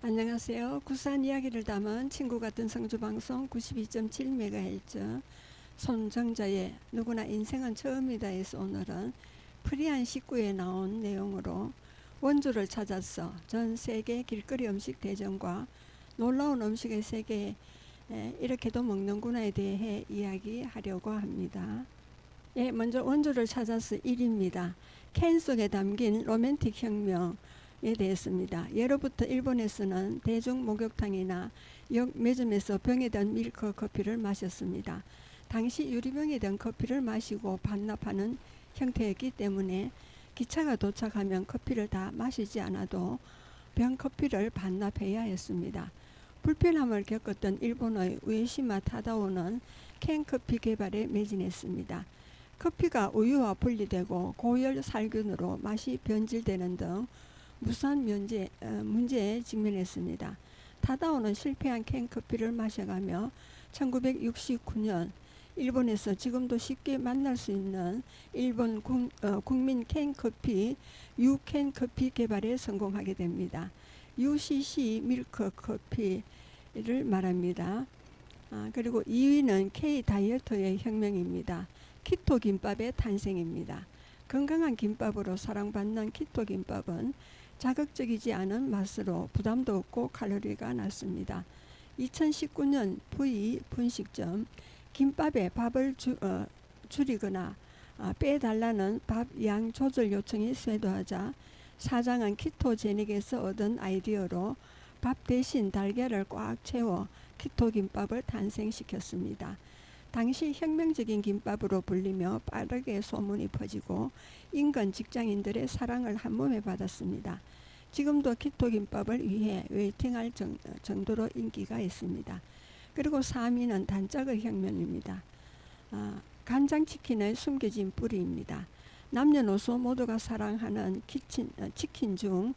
안녕하세요. 구수한 이야기를 담은 친구 같은 성주방송 92.7MHz 손정자의 누구나 인생은 처음이다에서 오늘은 프리한 19에 나온 내용으로 원조를 찾아서 전 세계 길거리 음식 대전과 놀라운 음식의 세계에 이렇게도 먹는구나에 대해 이야기하려고 합니다. 먼저 원조를 찾아서 1입니다. 캔 속에 담긴 로맨틱 혁명 대했습니다. 예로부터 일본에서는 대중 목욕탕이나 역 매점에서 병에 든 밀크 커피를 마셨습니다. 당시 유리병에 든 커피를 마시고 반납하는 형태였기 때문에 기차가 도착하면 커피를 다 마시지 않아도 병 커피를 반납해야 했습니다. 불편함을 겪었던 일본의 우에시마 타다오는 캔커피 개발에 매진했습니다. 커피가 우유와 분리되고 고열 살균으로 맛이 변질되는 등 무수한 문제에 직면했습니다. 타다오는 실패한 캔커피를 마셔가며 1969년 일본에서 지금도 쉽게 만날 수 있는 일본 국민 캔커피 유캔커피 개발에 성공하게 됩니다. UCC 밀크 커피를 말합니다. 그리고 2위는 K 다이어트의 혁명입니다. 키토 김밥의 탄생입니다. 건강한 김밥으로 사랑받는 키토 김밥은 자극적이지 않은 맛으로 부담도 없고 칼로리가 낮습니다. 2019년 V 분식점 김밥에 밥을 줄이거나 빼달라는 밥 양 조절 요청이 쇄도하자 사장은 키토제닉에서 얻은 아이디어로 밥 대신 달걀을 꽉 채워 키토 김밥을 탄생시켰습니다. 당시 혁명적인 김밥으로 불리며 빠르게 소문이 퍼지고 인근 직장인들의 사랑을 한몸에 받았습니다. 지금도 키토 김밥을 위해 웨이팅할 정도로 인기가 있습니다. 그리고 3위는 단짝의 혁명입니다. 간장치킨의 숨겨진 뿌리입니다. 남녀노소 모두가 사랑하는 치킨 중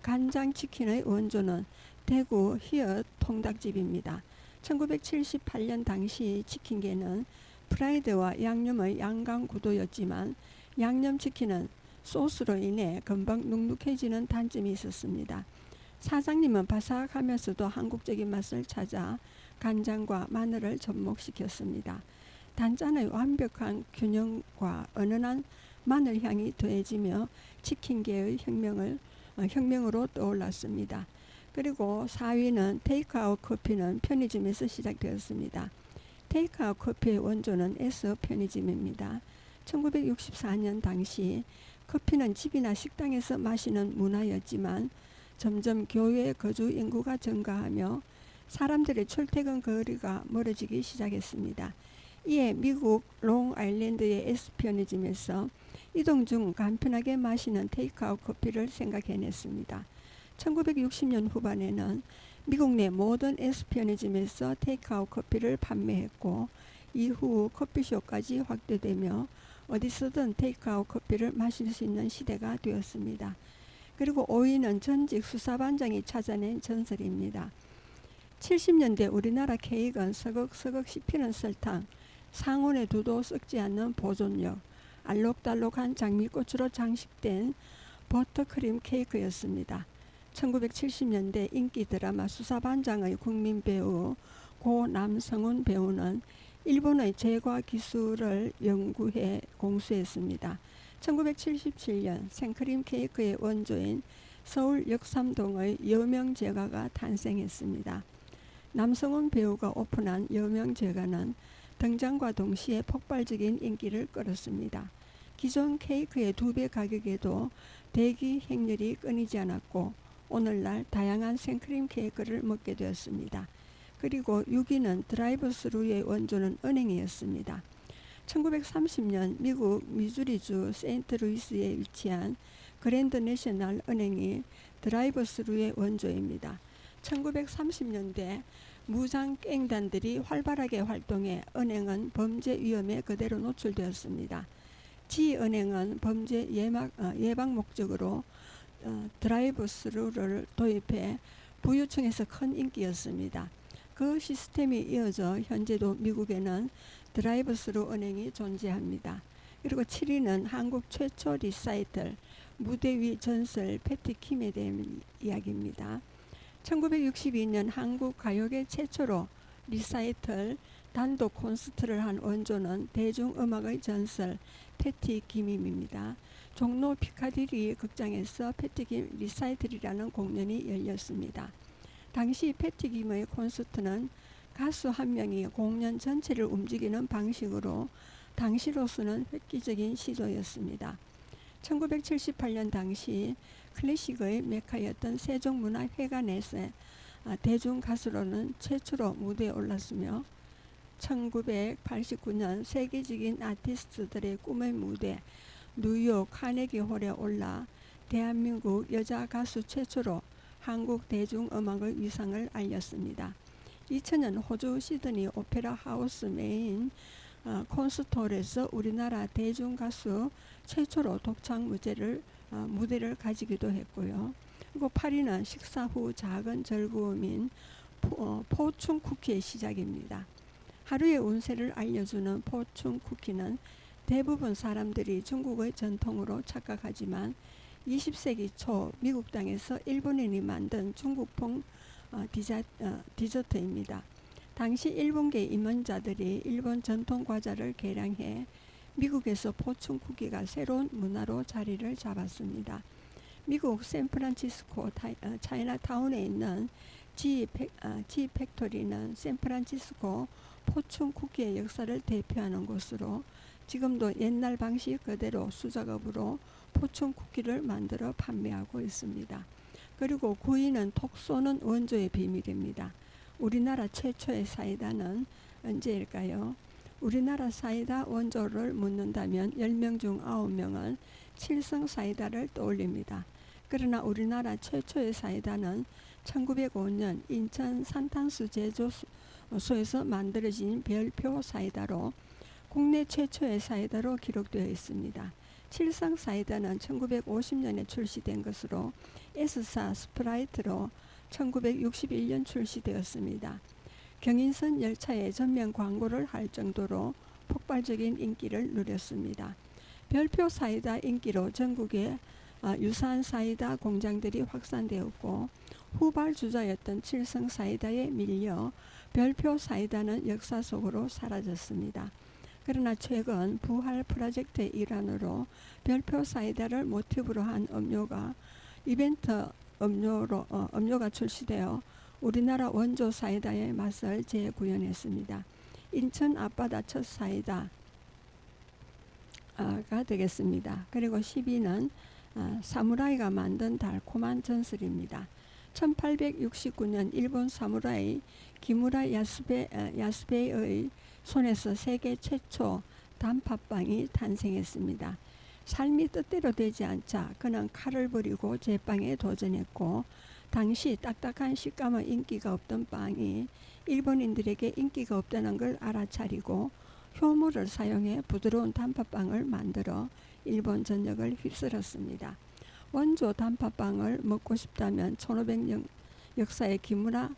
간장치킨의 원조는 대구 히읗 통닭집입니다. 1978년 당시 치킨계는 프라이드와 양념의 양강구도였지만 양념치킨은 소스로 인해 금방 눅눅해지는 단점이 있었습니다. 사장님은 바삭하면서도 한국적인 맛을 찾아 간장과 마늘을 접목시켰습니다. 단짠의 완벽한 균형과 은은한 마늘향이 더해지며 치킨계의 혁명으로 떠올랐습니다. 그리고 4위는 테이크아웃 커피는 편의점에서 시작되었습니다. 테이크아웃 커피의 원조는 S 편의점입니다. 1964년 당시 커피는 집이나 식당에서 마시는 문화였지만 점점 교외 거주 인구가 증가하며 사람들의 출퇴근 거리가 멀어지기 시작했습니다. 이에 미국 롱아일랜드의 S 편의점에서 이동 중 간편하게 마시는 테이크아웃 커피를 생각해냈습니다. 1960년 후반에는 미국 내 모든 S 편의점에서 테이크아웃 커피를 판매했고 이후 커피숍까지 확대되며 어디서든 테이크아웃 커피를 마실 수 있는 시대가 되었습니다. 그리고 5위는 전직 수사반장이 찾아낸 전설입니다. 70년대 우리나라 케이크는 서걱서걱 씹히는 설탕, 상온에 두도 썩지 않는 보존력, 알록달록한 장미꽃으로 장식된 버터크림 케이크였습니다. 1970년대 인기 드라마 수사반장의 국민 배우 고 남성훈 배우는 일본의 제과 기술을 연구해 공수했습니다. 1977년 생크림 케이크의 원조인 서울 역삼동의 여명 제과가 탄생했습니다. 남성훈 배우가 오픈한 여명 제과는 등장과 동시에 폭발적인 인기를 끌었습니다. 기존 케이크의 2배 가격에도 대기 행렬이 끊이지 않았고 오늘날 다양한 생크림 케이크를 먹게 되었습니다. 그리고 6위는 드라이브스루의 원조는 은행이었습니다. 1930년 미국 미주리주 세인트루이스에 위치한 그랜드 내셔널 은행이 드라이브스루의 원조입니다. 1930년대 무장 갱단들이 활발하게 활동해 은행은 범죄 위험에 그대로 노출되었습니다. 지은행은 범죄 예방 목적으로 드라이브스루를 도입해 부유층에서 큰 인기였습니다. 그 시스템이 이어져 현재도 미국에는 드라이브스루 은행이 존재합니다. 그리고 7위는 한국 최초 리사이틀 무대 위 전설 패티킴에 대한 이야기입니다. 1962년 한국 가요계 최초로 리사이틀 단독 콘서트를 한 원조는 대중음악의 전설 패티 김임입니다. 종로 피카디리 극장에서 패티 김 리사이틀이라는 공연이 열렸습니다. 당시 패티 김의 콘서트는 가수 한 명이 공연 전체를 움직이는 방식으로 당시로서는 획기적인 시도였습니다. 1978년 당시 클래식의 메카였던 세종문화회관에서 대중가수로는 최초로 무대에 올랐으며 1989년 세계적인 아티스트들의 꿈의 무대 뉴욕 카네기홀에 올라 대한민국 여자 가수 최초로 한국 대중음악의 위상을 알렸습니다. 2000년 호주 시드니 오페라 하우스 메인 콘서트홀에서 우리나라 대중가수 최초로 독창 무대를 가지기도 했고요. 그리고 파리는 식사 후 작은 즐거움인 포춘 쿠키의 시작입니다. 하루의 운세를 알려주는 포춘 쿠키는 대부분 사람들이 중국의 전통으로 착각하지만 20세기 초 미국 땅에서 일본인이 만든 중국풍 디저트입니다. 당시 일본계 임원자들이 일본 전통 과자를 개량해 미국에서 포춘 쿠키가 새로운 문화로 자리를 잡았습니다. 미국 샌프란시스코 차이나타운에 있는 G 팩토리는 샌프란시스코 포춘 쿠키의 역사를 대표하는 곳으로 지금도 옛날 방식 그대로 수작업으로 포춘 쿠키를 만들어 판매하고 있습니다. 그리고 9위는 톡 쏘는 원조의 비밀입니다. 우리나라 최초의 사이다는 언제일까요? 우리나라 사이다 원조를 묻는다면 10명 중 9명은 칠성 사이다를 떠올립니다. 그러나 우리나라 최초의 사이다는 1905년 인천 산탄수 제조소에서 만들어진 별표 사이다로 국내 최초의 사이다로 기록되어 있습니다. 칠성 사이다는 1950년에 출시된 것으로 S사 스프라이트로 1961년 출시되었습니다. 경인선 열차에 전면 광고를 할 정도로 폭발적인 인기를 누렸습니다. 별표 사이다 인기로 전국에 유사한 사이다 공장들이 확산되었고 후발주자였던 칠성 사이다에 밀려 별표 사이다는 역사 속으로 사라졌습니다. 그러나 최근 부활 프로젝트의 일환으로 별표 사이다를 모티브로 한 음료가 이벤트 음료가 출시되어 우리나라 원조 사이다의 맛을 재구현했습니다. 인천 앞바다 첫 사이다가 되겠습니다. 그리고 10위는 사무라이가 만든 달콤한 전설입니다. 1869년 일본 사무라이 기무라 야스베의 손에서 세계 최초 단팥빵이 탄생했습니다. 삶이 뜻대로 되지 않자 그는 칼을 버리고 제빵에 도전했고 당시 딱딱한 식감은 인기가 없던 빵이 일본인들에게 인기가 없다는 걸 알아차리고 효모를 사용해 부드러운 단팥빵을 만들어 일본 전역을 휩쓸었습니다. 원조 단팥빵을 먹고 싶다면 1500년 역사의 기무라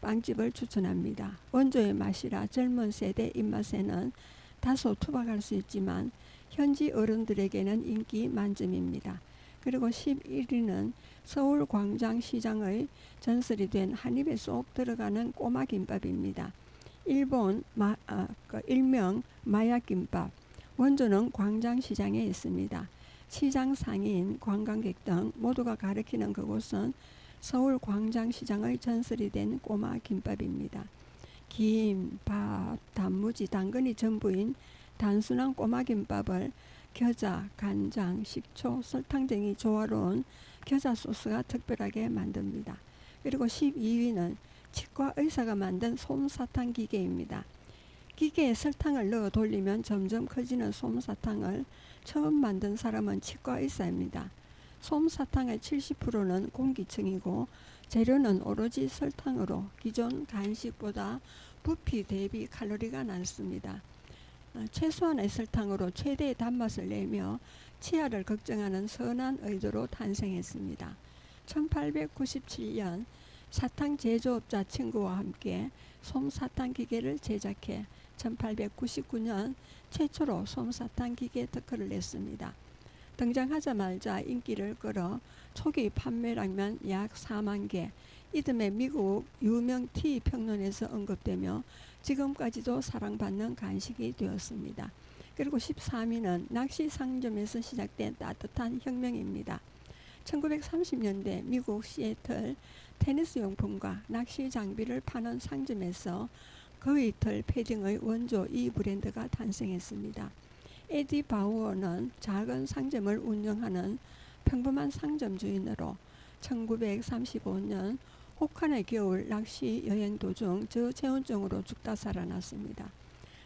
빵집을 추천합니다. 원조의 맛이라 젊은 세대 입맛에는 다소 투박할 수 있지만 현지 어른들에게는 인기 만점입니다. 그리고 11위는 서울 광장시장의 전설이 된 한 입에 쏙 들어가는 꼬마 김밥입니다. 일명 마야김밥. 원조는 광장시장에 있습니다. 시장 상인, 관광객 등 모두가 가리키는 그곳은 서울 광장시장의 전설이 된 꼬마 김밥입니다. 김, 밥, 단무지, 당근이 전부인 단순한 꼬마 김밥을 겨자, 간장, 식초, 설탕 등이 조화로운 겨자 소스가 특별하게 만듭니다. 그리고 12위는 치과 의사가 만든 솜사탕 기계입니다. 기계에 설탕을 넣어 돌리면 점점 커지는 솜사탕을 처음 만든 사람은 치과 의사입니다. 솜사탕의 70%는 공기층이고 재료는 오로지 설탕으로 기존 간식보다 부피 대비 칼로리가 낮습니다. 최소한의 설탕으로 최대의 단맛을 내며 치아를 걱정하는 선한 의도로 탄생했습니다. 1897년 사탕 제조업자 친구와 함께 솜사탕 기계를 제작해 1899년 최초로 솜사탕 기계 특허를 냈습니다. 등장하자마자 인기를 끌어 초기 판매량만 약 4만 개, 이듬해 미국 유명 티 평론에서 언급되며 지금까지도 사랑받는 간식이 되었습니다. 그리고 13위는 낚시 상점에서 시작된 따뜻한 혁명입니다. 1930년대 미국 시애틀 테니스 용품과 낚시 장비를 파는 상점에서 거위털 패딩의 원조 이 브랜드가 탄생했습니다. 에디 바우어는 작은 상점을 운영하는 평범한 상점 주인으로 1935년 혹한의 겨울 낚시 여행 도중 저체온증으로 죽다 살아났습니다.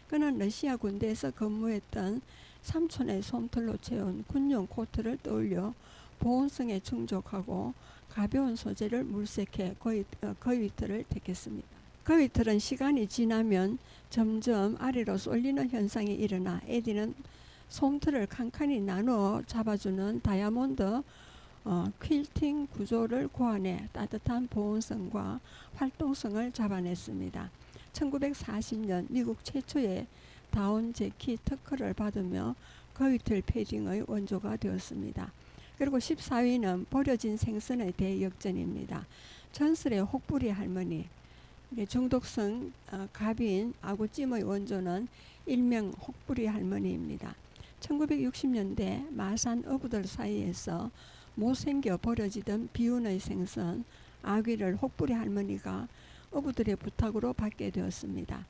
그는 러시아 군대에서 근무했던 삼촌의 솜털로 채운 군용 코트를 떠올려 보온성에 충족하고 가벼운 소재를 물색해 거위털을 택했습니다. 거위털은 시간이 지나면 점점 아래로 쏠리는 현상이 일어나 에디는 솜털을 칸칸이 나누어 잡아주는 다이아몬드 퀼팅 구조를 고안해 따뜻한 보온성과 활동성을 잡아냈습니다. 1940년 미국 최초의 다운 재킷 특허를 받으며 거위털 패딩의 원조가 되었습니다. 그리고 14위는 버려진 생선의 대역전입니다. 전설의 혹부리 할머니, 중독성 갑인 아구찜의 원조는 일명 혹부리 할머니입니다. 1960년대 마산 어부들 사이에서 못생겨 버려지던 비운의 생선 아귀를 혹부리 할머니가 어부들의 부탁으로 받게 되었습니다.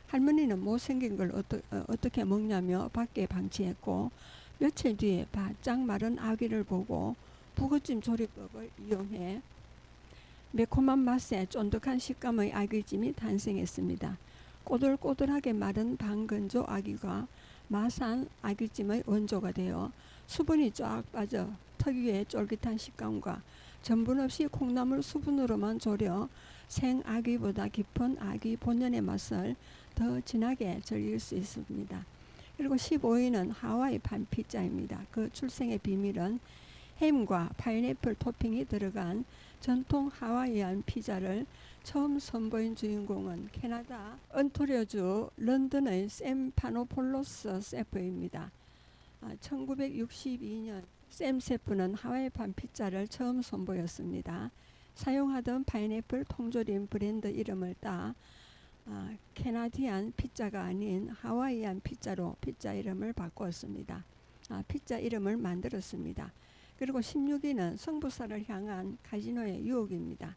할머니는 못생긴 걸 어떻게 먹냐며 밖에 방치했고 며칠 뒤에 바짝 마른 아귀를 보고 북어찜 조리법을 이용해 매콤한 맛에 쫀득한 식감의 아귀찜이 탄생했습니다. 꼬들꼬들하게 마른 방건조 아귀가 마산 아귀찜의 원조가 되어 수분이 쫙 빠져 특유의 쫄깃한 식감과 전분 없이 콩나물 수분으로만 졸여 생아귀보다 깊은 아귀 본연의 맛을 더 진하게 즐길 수 있습니다. 그리고 15위는 하와이 판 피자입니다. 그 출생의 비밀은 햄과 파인애플 토핑이 들어간 전통 하와이안 피자를 처음 선보인 주인공은 캐나다 언타리오주 런던의 샘 파노폴로스 셰프입니다. 1962년 샘 셰프는 하와이판 피자를 처음 선보였습니다. 사용하던 파인애플 통조림 브랜드 이름을 따 캐나디안 피자가 아닌 하와이안 피자로 피자 이름을 바꾸었습니다. 피자 이름을 만들었습니다. 그리고 16위는 성부사를 향한 카지노의 유혹입니다.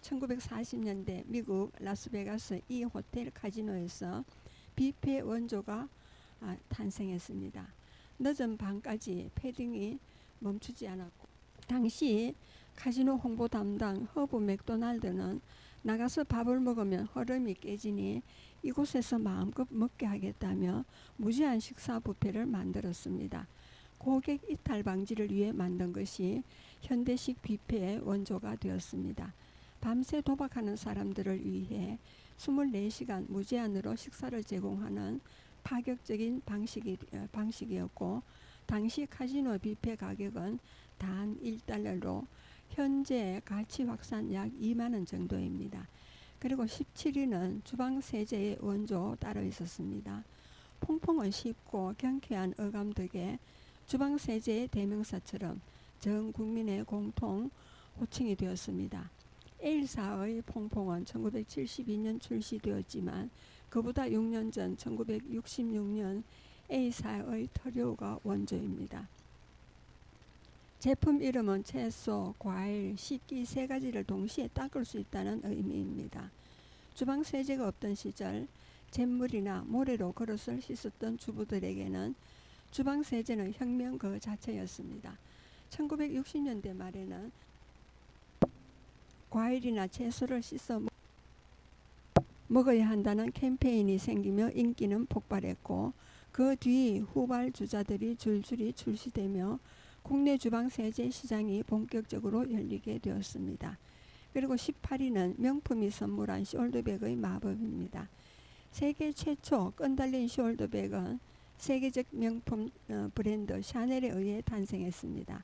1940년대 미국 라스베가스 이 호텔 카지노에서 뷔페 원조가 탄생했습니다. 늦은 밤까지 패딩이 멈추지 않았고 당시 카지노 홍보 담당 허브 맥도날드는 나가서 밥을 먹으면 허름이 깨지니 이곳에서 마음껏 먹게 하겠다며 무제한 식사 뷔페를 만들었습니다. 고객 이탈 방지를 위해 만든 것이 현대식 뷔페의 원조가 되었습니다. 밤새 도박하는 사람들을 위해 24시간 무제한으로 식사를 제공하는 파격적인 방식이었고 당시 카지노 뷔페 가격은 단 1달러로 현재 가치 확산 약 2만원 정도입니다. 그리고 17위는 주방세제의 원조 따로 있었습니다. 퐁퐁은 쉽고 경쾌한 어감 덕에 주방세제의 대명사처럼 전 국민의 공통 호칭이 되었습니다. A사의 퐁퐁은 1972년 출시되었지만 그보다 6년 전 1966년 A사의 터리오가 원조입니다. 제품 이름은 채소, 과일, 식기 세 가지를 동시에 닦을 수 있다는 의미입니다. 주방 세제가 없던 시절 잿물이나 모래로 그릇을 씻었던 주부들에게는 주방 세제는 혁명 그 자체였습니다. 1960년대 말에는 과일이나 채소를 씻어 먹어야 한다는 캠페인이 생기며 인기는 폭발했고 그 뒤 후발주자들이 줄줄이 출시되며 국내 주방세제 시장이 본격적으로 열리게 되었습니다. 그리고 18위는 명품이 선물한 숄더백의 마법입니다. 세계 최초 끈달린 숄더백은 세계적 명품 브랜드 샤넬에 의해 탄생했습니다.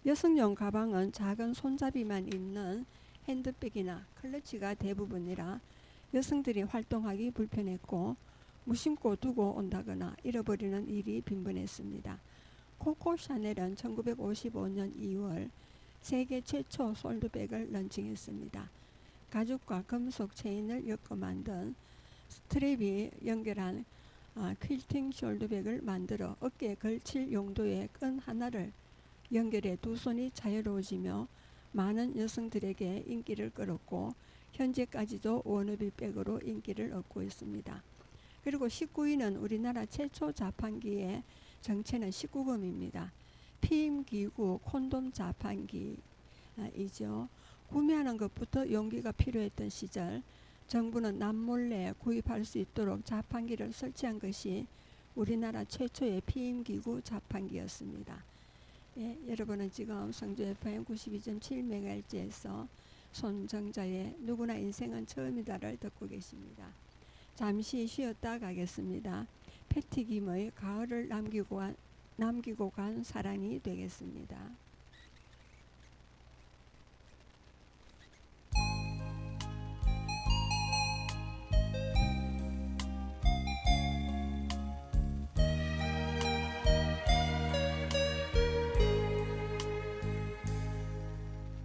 여성용 가방은 작은 손잡이만 있는 핸드백이나 클러치가 대부분이라 여성들이 활동하기 불편했고 무심코 두고 온다거나 잃어버리는 일이 빈번했습니다. 코코 샤넬은 1955년 2월 세계 최초 숄더백을 런칭했습니다. 가죽과 금속 체인을 엮어 만든 스트랩이 연결한 퀼팅 숄더백을 만들어 어깨에 걸칠 용도의 끈 하나를 연결해 두 손이 자유로워지며 많은 여성들에게 인기를 끌었고 현재까지도 워너비 백으로 인기를 얻고 있습니다. 그리고 19위는 우리나라 최초 자판기의 정체는 19금입니다. 피임기구 콘돔 자판기이죠. 구매하는 것부터 용기가 필요했던 시절 정부는 남몰래 구입할 수 있도록 자판기를 설치한 것이 우리나라 최초의 피임기구 자판기였습니다. 예, 여러분은 지금 성주 FM 92.7MHz에서 손정자의 누구나 인생은 처음이다를 듣고 계십니다. 잠시 쉬었다 가겠습니다. 패티김의 가을을 남기고 간 사랑이 되겠습니다.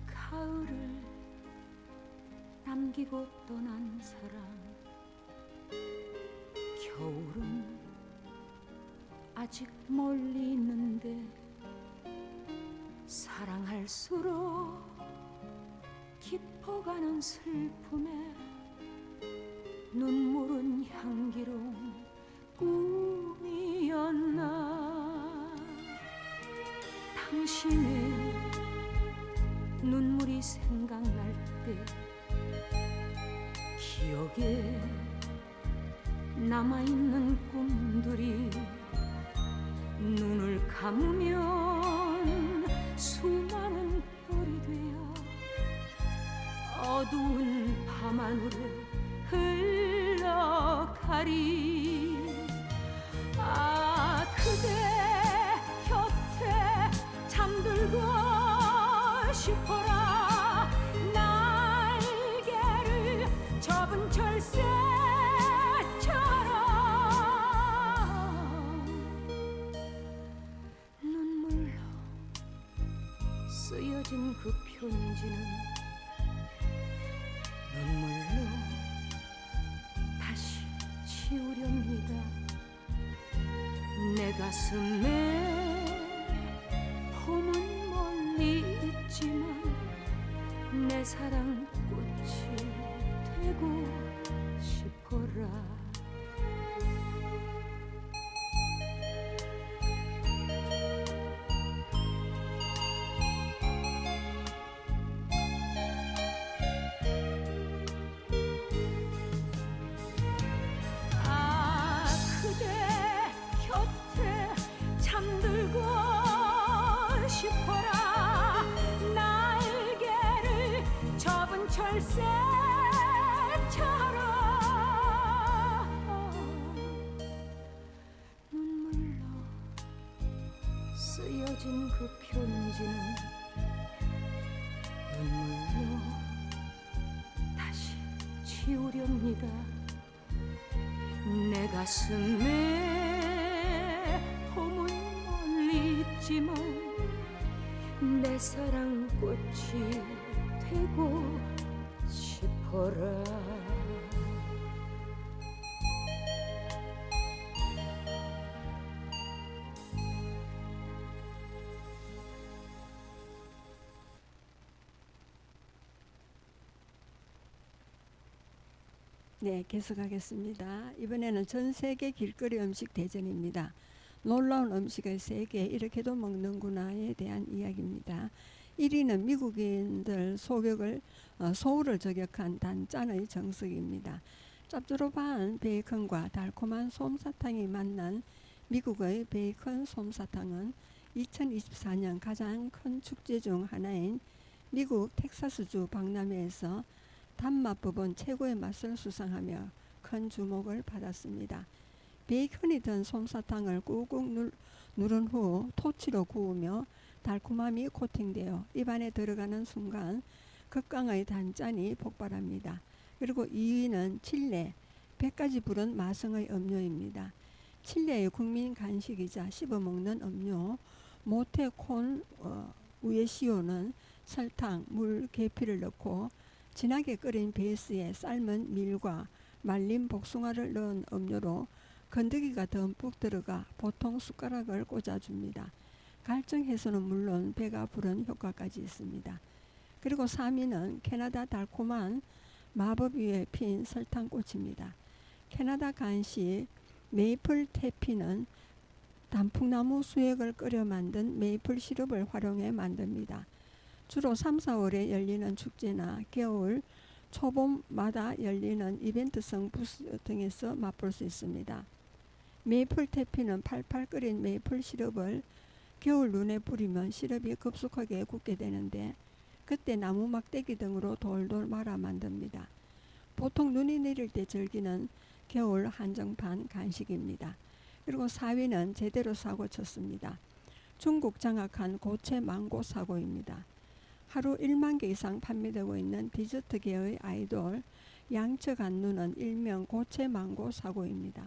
가을을 남기고 떠난 사랑, 겨울은 아직 멀리 있는데 사랑할수록 깊어가는 슬픔에 눈물은 향기로운 꿈이었나. 당신의 눈물이 생각날 때 기억에 남아있는 꿈들이 눈을 감으면 수많은 별이 되어 어두운 밤하늘을 흘러가리. 아, 그대 곁에 잠들고 싶어라. 날개를 접은 철새처럼 눈물로 쓰여진 그 편지는 눈물로 다시 지우렵니다. 내 가슴에 봄은 멀리 있지만 내 사랑 꽃이 되고 싶어라. 아, 그대 곁에 잠들고 싶어라. 날개를 접은 철새처럼 눈물로 쓰여진 그 편지는 눈물로 다시 지우렵니다. 내 가슴에 봄은 멀리 있지만 내 사랑 꽃이 되고 싶어라. 네, 계속하겠습니다. 이번에는 전 세계 길거리 음식 대전입니다. 놀라운 음식을 세계 이렇게도 먹는구나에 대한 이야기입니다. 1위는 미국인들 소울을 저격한 단짠의 정석입니다. 짭조름한 베이컨과 달콤한 솜사탕이 만난 미국의 베이컨 솜사탕은 2024년 가장 큰 축제 중 하나인 미국 텍사스주 박람회에서 단맛 부분 최고의 맛을 수상하며 큰 주목을 받았습니다. 베이컨이 든 솜사탕을 꾹꾹 누른 후 토치로 구우며 달콤함이 코팅되어 입안에 들어가는 순간 극강의 단짠이 폭발합니다. 그리고 2위는 칠레, 100가지 부른 마성의 음료입니다. 칠레의 국민 간식이자 씹어먹는 음료 모테콘 우에시오는 설탕, 물, 계피를 넣고 진하게 끓인 베이스에 삶은 밀과 말린 복숭아를 넣은 음료로 건더기가 듬뿍 들어가 보통 숟가락을 꽂아줍니다. 갈증 해소는 물론 배가 부른 효과까지 있습니다. 그리고 3위는 캐나다 달콤한 마법 위에 핀 설탕꽃입니다. 캐나다 간식 메이플 태피는 단풍나무 수액을 끓여 만든 메이플 시럽을 활용해 만듭니다. 주로 3, 4월에 열리는 축제나 겨울, 초봄마다 열리는 이벤트성 부스 등에서 맛볼 수 있습니다. 메이플 태피는 팔팔 끓인 메이플 시럽을 겨울 눈에 뿌리면 시럽이 급속하게 굳게 되는데 그때 나무 막대기 등으로 돌돌 말아 만듭니다. 보통 눈이 내릴 때 즐기는 겨울 한정판 간식입니다. 그리고 4위는 제대로 사고 쳤습니다. 중국 장악한 고체 망고 사고입니다. 하루 1만 개 이상 판매되고 있는 디저트계의 아이돌 양측 안누는 일명 고체 망고 사고입니다.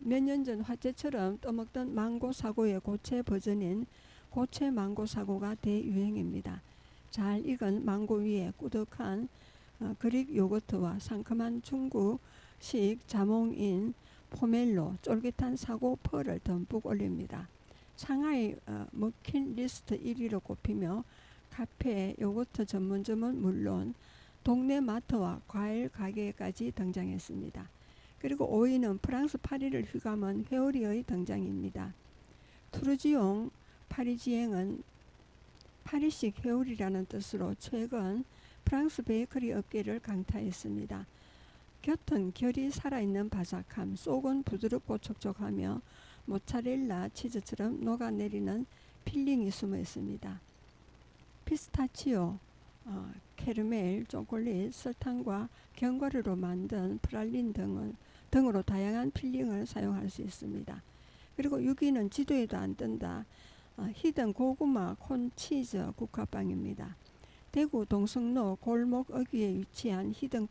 몇 년 전 화제처럼 떠먹던 망고 사고의 고체 버전인 고체 망고 사고가 대유행입니다. 잘 익은 망고 위에 꾸덕한 그릭 요거트와 상큼한 중국식 자몽인 포멜로, 쫄깃한 사고 펄을 듬뿍 올립니다. 상하이 머킷리스트 1위로 꼽히며 카페, 요거트 전문점은 물론 동네 마트와 과일 가게까지 등장했습니다. 그리고 5위는 프랑스 파리를 휘감은 회오리의 등장입니다. 투르지옹 파리지앵은 파리식 회오리라는 뜻으로 최근 프랑스 베이커리 업계를 강타했습니다. 곁은 결이 살아있는 바삭함, 속은 부드럽고 촉촉하며 모차렐라 치즈처럼 녹아내리는 필링이 숨어 있습니다. 피스타치오, 캐러멜, 초콜릿, 설탕과 견과류로 만든 프랄린 등으로 다양한 필링을 사용할 수 있습니다. 그리고 6위는 지도에도 안 뜬다. 히든 고구마 콘치즈 국화빵입니다. 대구 동성로 골목 어귀에 위치한 히든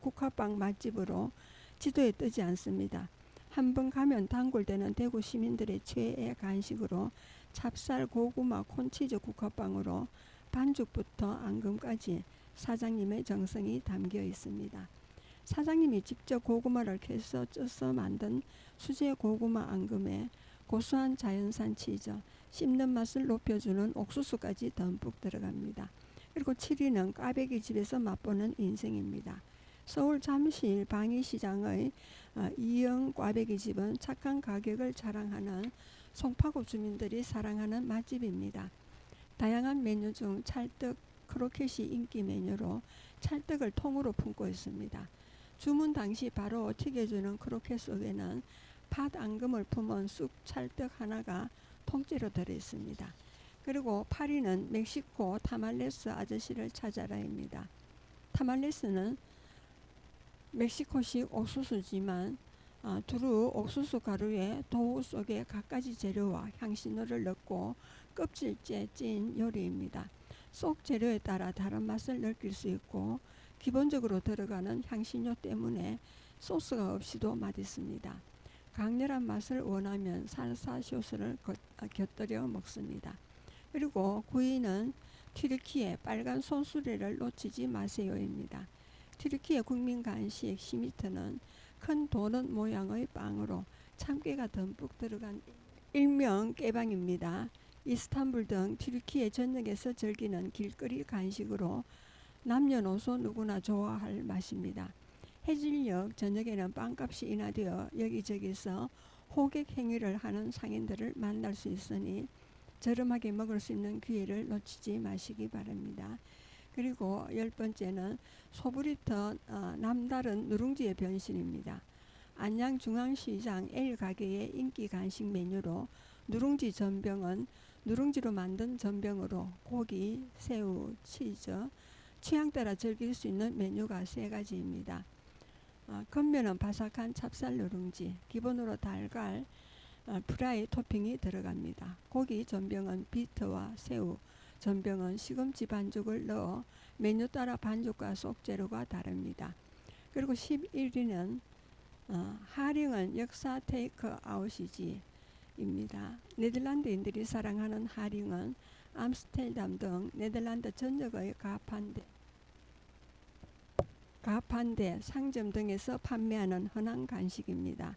국화빵 맛집으로 지도에 뜨지 않습니다. 한번 가면 단골되는 대구 시민들의 최애 간식으로 찹쌀 고구마 콘치즈 국화빵으로 반죽부터 앙금까지 사장님의 정성이 담겨 있습니다. 사장님이 직접 고구마를 캐서 쪄서 만든 수제 고구마 앙금에 고소한 자연산 치즈, 씹는 맛을 높여주는 옥수수까지 듬뿍 들어갑니다. 그리고 7위는 꽈배기 집에서 맛보는 인생입니다. 서울 잠실 방위시장의 이영 꽈배기 집은 착한 가격을 자랑하는 송파구 주민들이 사랑하는 맛집입니다. 다양한 메뉴 중 찰떡 크로켓이 인기 메뉴로 찰떡을 통으로 품고 있습니다. 주문 당시 바로 튀겨주는 크로켓 속에는 팥 앙금을 품은 쑥 찰떡 하나가 통째로 들어있습니다. 그리고 8위는 멕시코 타말레스 아저씨를 찾아라입니다. 타말레스는 멕시코식 옥수수지만 두루 옥수수 가루에 도우 속에 갖가지 재료와 향신료를 넣고 껍질째 찐 요리입니다. 속 재료에 따라 다른 맛을 느낄 수 있고 기본적으로 들어가는 향신료 때문에 소스가 없이도 맛있습니다. 강렬한 맛을 원하면 살사 소스를 곁들여 먹습니다. 그리고 9위는 튀르키예 빨간 손수레를 놓치지 마세요입니다. 튀르키예 국민 간식 시미트는 큰 도넛 모양의 빵으로 참깨가 듬뿍 들어간 일명 깨방입니다. 이스탄불 등 튀르키예 전역에서 즐기는 길거리 간식으로 남녀노소 누구나 좋아할 맛입니다. 해질녘 저녁에는 빵값이 인하되어 여기저기서 호객 행위를 하는 상인들을 만날 수 있으니 저렴하게 먹을 수 있는 기회를 놓치지 마시기 바랍니다. 그리고 10번째는 소브리터 남다른 누룽지의 변신입니다. 안양중앙시장 L가게의 인기 간식 메뉴로 누룽지 전병은 누룽지로 만든 전병으로 고기, 새우, 치즈, 취향 따라 즐길 수 있는 메뉴가 3가지입니다. 겉면은 바삭한 찹쌀 누룽지, 기본으로 달걀, 프라이 토핑이 들어갑니다. 고기 전병은 비트와 새우, 전병은 시금치 반죽을 넣어 메뉴 따라 반죽과 속재료가 다릅니다. 그리고 11위는 하링은 역사 테이크아웃이지 입니다. 네덜란드인들이 사랑하는 하링은 암스테르담 등 네덜란드 전역의 가판대, 상점 등에서 판매하는 흔한 간식입니다.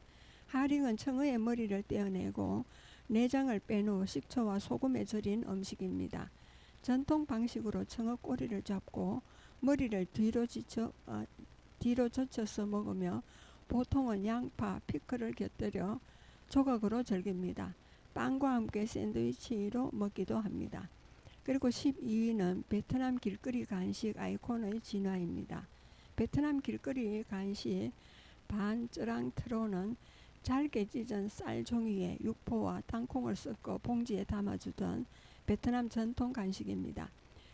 하링은 청어의 머리를 떼어내고 내장을 뺀 후 식초와 소금에 절인 음식입니다. 전통 방식으로 청어 꼬리를 잡고 머리를 뒤로 젖혀서 먹으며 보통은 양파, 피클을 곁들여 조각으로 즐깁니다. 빵과 함께 샌드위치로 먹기도 합니다. 그리고 12위는 베트남 길거리 간식 아이콘의 진화입니다. 베트남 길거리 간식 반쩌랑 트로는 잘게 찢은 쌀 종이에 육포와 땅콩을 섞어 봉지에 담아주던 베트남 전통 간식입니다.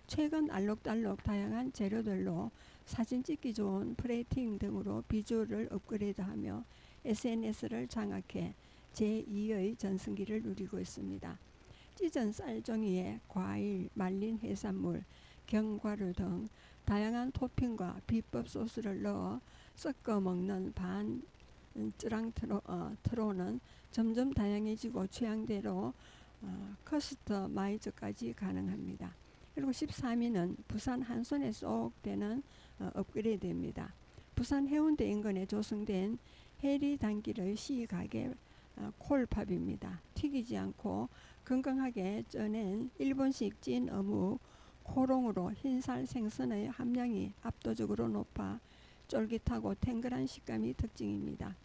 최근 알록달록 다양한 재료들로 사진 찍기 좋은 플레이팅 등으로 비주얼을 업그레이드하며 SNS를 장악해 제2의 전성기를 누리고 있습니다. 찢은 쌀종이에 과일, 말린 해산물, 견과류 등 다양한 토핑과 비법 소스를 넣어 섞어 먹는 반쩌랑 트로는 점점 다양해지고 취향대로 커스터마이즈까지 가능합니다. 그리고 13위는 부산 한손에 쏙 되는 업그레이드입니다. 부산 해운대 인근에 조성된 해리 단길의 시가게 콜팝입니다. 튀기지 않고 건강하게 쪄낸 일본식 찐 어묵 코롱으로 흰살 생선의 함량이 압도적으로 높아 쫄깃하고 탱글한 식감이 특징입니다.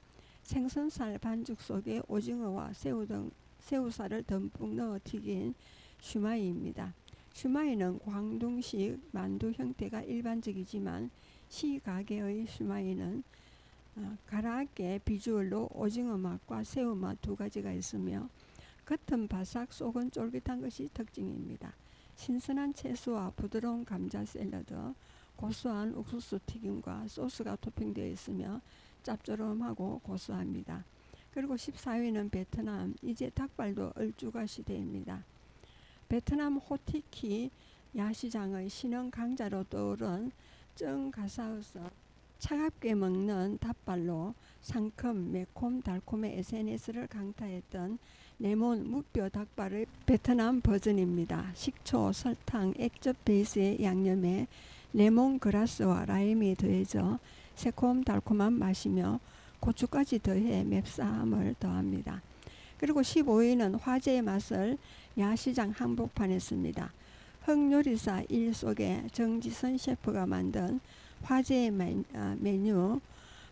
생선살 반죽 속에 오징어와 새우 등 새우살을 듬뿍 넣어 튀긴 슈마이입니다. 슈마이는 광둥식 만두 형태가 일반적이지만 시가게의 슈마이는 가라앉게 비주얼로 오징어 맛과 새우 맛 두 가지가 있으며 겉은 바삭 속은 쫄깃한 것이 특징입니다. 신선한 채소와 부드러운 감자 샐러드, 고소한 옥수수 튀김과 소스가 토핑되어 있으며 짭조름하고 고소합니다. 그리고 14위는 베트남, 이제 닭발도 얼주가 시대입니다. 베트남 호티키 야시장의 신흥 강자로 떠오른 쩡가사우서 차갑게 먹는 닭발로 상큼, 매콤, 달콤의 SNS를 강타했던 레몬 무뼈 닭발의 베트남 버전입니다. 식초, 설탕, 액젓 베이스의 양념에 레몬그라스와 라임이 더해져 새콤달콤한 맛이며 고추까지 더해 맵싸함을 더합니다. 그리고 15위는 화제의 맛을 야시장 한복판에 씁니다. 흑요리사 1 속에 정지선 셰프가 만든 화제의 메뉴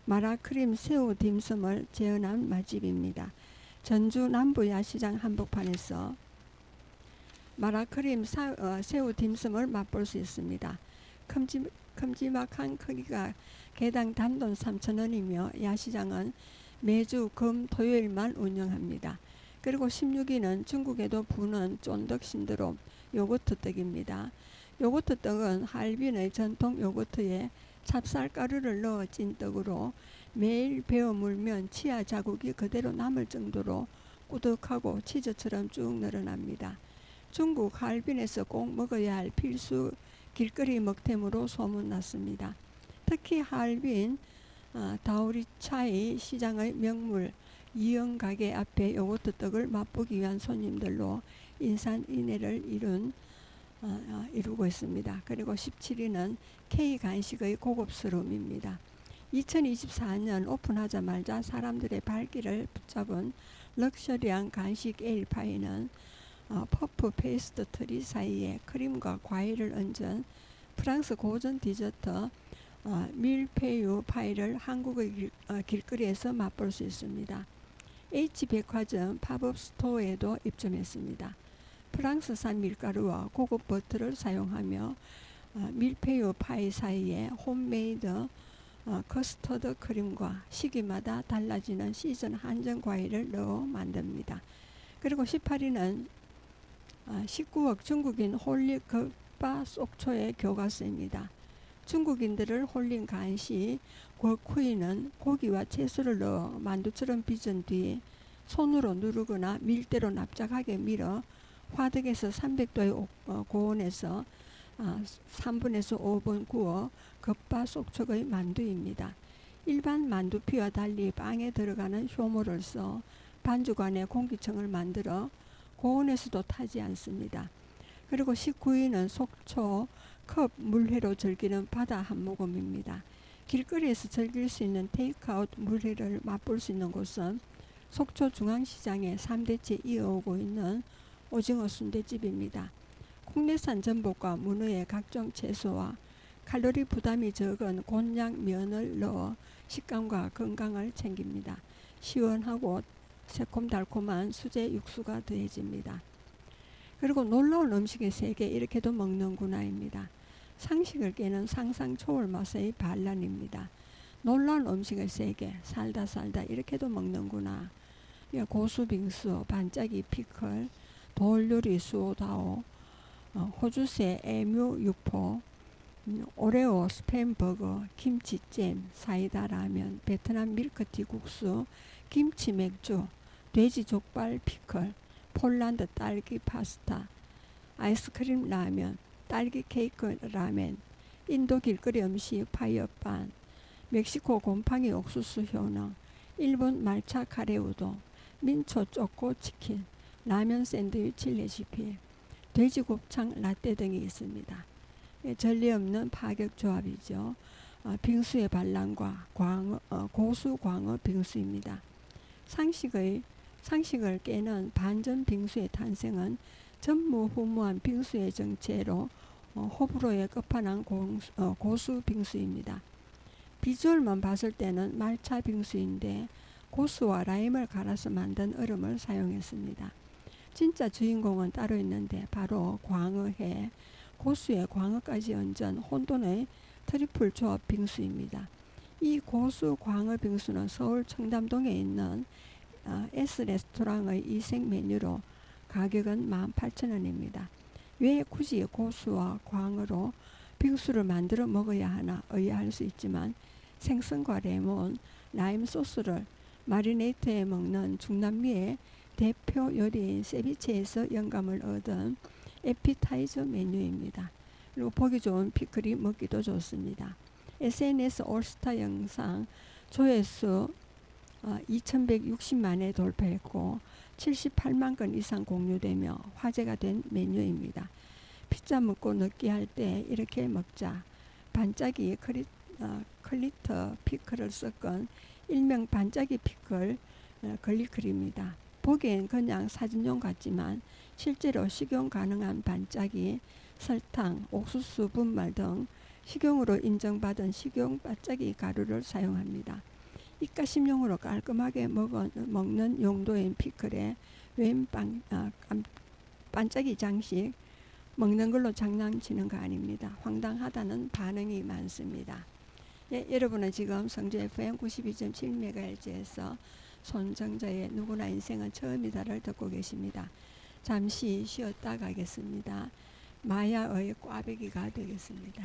마라크림 새우 딤섬을 재현한 맛집입니다. 전주 남부 야시장 한복판에서 마라크림 새우 딤섬을 맛볼 수 있습니다. 큼지막한 크기가 개당 단돈 3,000원이며 야시장은 매주 금 토요일만 운영합니다. 그리고 16위는 중국에도 부는 쫀득 신드롬 요거트 떡입니다. 요거트 떡은 할빈의 전통 요거트에 찹쌀가루를 넣어 찐 떡으로 매일 베어 물면 치아 자국이 그대로 남을 정도로 꾸덕하고 치즈처럼 쭉 늘어납니다. 중국 할빈에서 꼭 먹어야 할 필수 길거리 먹템으로 소문났습니다. 특히 할빈 다오리차이 시장의 명물 이영 가게 앞에 요거트 떡을 맛보기 위한 손님들로 인산인해를 이루고 있습니다. 그리고 17위는 K 간식의 고급스러움입니다. 2024년 오픈하자마자 사람들의 발길을 붙잡은 럭셔리한 간식 에일파이는 퍼프 페이스트 트리 사이에 크림과 과일을 얹은 프랑스 고전 디저트 밀페유 파이를 한국의 길거리에서 맛볼 수 있습니다. H백화점 팝업 스토어에도 입점했습니다. 프랑스산 밀가루와 고급 버터를 사용하며 밀푀유 파이 사이에 홈메이드 커스터드 크림과 시기마다 달라지는 시즌 한정 과일을 넣어 만듭니다. 그리고 18위는 19억 중국인 홀릭 겉바 속초의 교과서입니다. 중국인들을 홀린 간식 궈쿠이는 고기와 채소를 넣어 만두처럼 빚은 뒤 손으로 누르거나 밀대로 납작하게 밀어 화덕에서 300도의 고온에서 3분에서 5분 구워 겉바 속촉의 만두입니다. 일반 만두피와 달리 빵에 들어가는 효모를 써 반주관에 공기청을 만들어 고온에서도 타지 않습니다. 그리고 19위는 속초 컵 물회로 즐기는 바다 한모금입니다. 길거리에서 즐길 수 있는 테이크아웃 물회를 맛볼 수 있는 곳은 속초 중앙시장에 3대째 이어오고 있는 오징어 순대집입니다. 국내산 전복과 문어의 각종 채소와 칼로리 부담이 적은 곤약 면을 넣어 식감과 건강을 챙깁니다. 시원하고 새콤달콤한 수제 육수가 더해집니다. 그리고 놀라운 음식의 세계 이렇게도 먹는구나입니다. 상식을 깨는 상상 초월 맛의 반란입니다. 놀라운 음식의 세계 살다 이렇게도 먹는구나. 고수빙수, 반짝이 피클, 돌요리 수오다오, 호주새 에뮤 육포, 오레오 스팸버거, 김치잼, 사이다 라면, 베트남 밀크티 국수, 김치 맥주, 돼지 족발 피클, 폴란드 딸기 파스타, 아이스크림 라면, 딸기 케이크 라멘, 인도 길거리 음식 파이어반, 멕시코 곰팡이 옥수수 효능, 일본 말차 카레 우동, 민초 쪼꼬 치킨, 라면 샌드위치 레시피, 돼지 곱창 라떼 등이 있습니다. 전례 없는 파격 조합이죠. 빙수의 반란과 고수 광어 빙수입니다. 상식을 깨는 반전 빙수의 탄생은 전무후무한 빙수의 정체로 호불호의 끝판왕 고수 빙수입니다. 비주얼만 봤을 때는 말차 빙수인데 고수와 라임을 갈아서 만든 얼음을 사용했습니다. 진짜 주인공은 따로 있는데 바로 광어회, 고수에 광어까지 얹은 혼돈의 트리플 조합 빙수입니다. 이 고수 광어 빙수는 서울 청담동에 있는 S 레스토랑의 이색 메뉴로 가격은 18,000원입니다. 왜 굳이 고수와 광어로 빙수를 만들어 먹어야 하나 의아할 수 있지만 생선과 레몬, 라임 소스를 마리네이트해 먹는 중남미의 대표 요리인 세비체에서 영감을 얻은 에피타이저 메뉴입니다. 그리고 보기 좋은 피클이 먹기도 좋습니다. SNS 올스타 영상 조회수 2160만에 돌파했고 78만 건 이상 공유되며 화제가 된 메뉴입니다. 피자 먹고 느끼할 때 이렇게 먹자. 반짝이 클리터 피클을 섞은 일명 반짝이 피클 글리클입니다. 보기엔 그냥 사진용 같지만 실제로 식용 가능한 반짝이, 설탕, 옥수수 분말 등 식용으로 인정받은 식용 반짝이 가루를 사용합니다. 입가심용으로 깔끔하게 먹는 용도인 피클에 웬 반짝이 장식 먹는 걸로 장난치는 거 아닙니다. 황당하다는 반응이 많습니다. 여러분은 지금 성주 FM 92.7MHz에서 손정자의 누구나 인생은 처음이다를 듣고 계십니다. 잠시 쉬었다 가겠습니다. 마야의 꽈배기가 되겠습니다.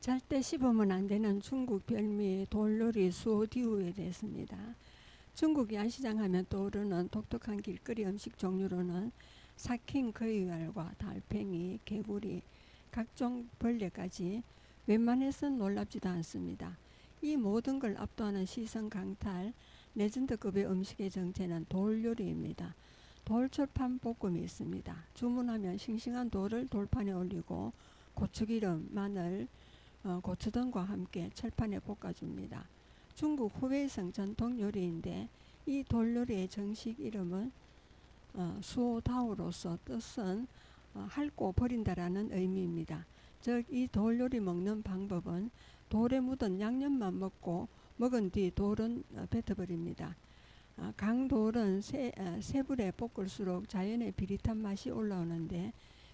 절대 씹으면 안 되는 중국 별미 돌요리 수오디우에 대해서입니다. 중국 야시장 하면 떠오르는 독특한 길거리 음식 종류로는 삭힌 거위알과 달팽이, 개구리, 각종 벌레까지 웬만해선 놀랍지도 않습니다. 이 모든 걸 압도하는 시선 강탈 레전드급의 음식의 정체는 돌요리입니다. 돌철판 볶음이 있습니다. 주문하면 싱싱한 돌을 돌판에 올리고 고추기름, 마늘, 고추등과 함께 철판에 볶아줍니다. 중국 후베이성 전통 요리인데 이 돌요리의 정식 이름은 수오다오로서 뜻은 핥고 버린다라는 의미입니다. 즉 이 돌요리 먹는 방법은 돌에 묻은 양념만 먹고 먹은 뒤 돌은 뱉어버립니다. 강돌은 세불에 볶을수록 자연의 비릿한 맛이 올라오는데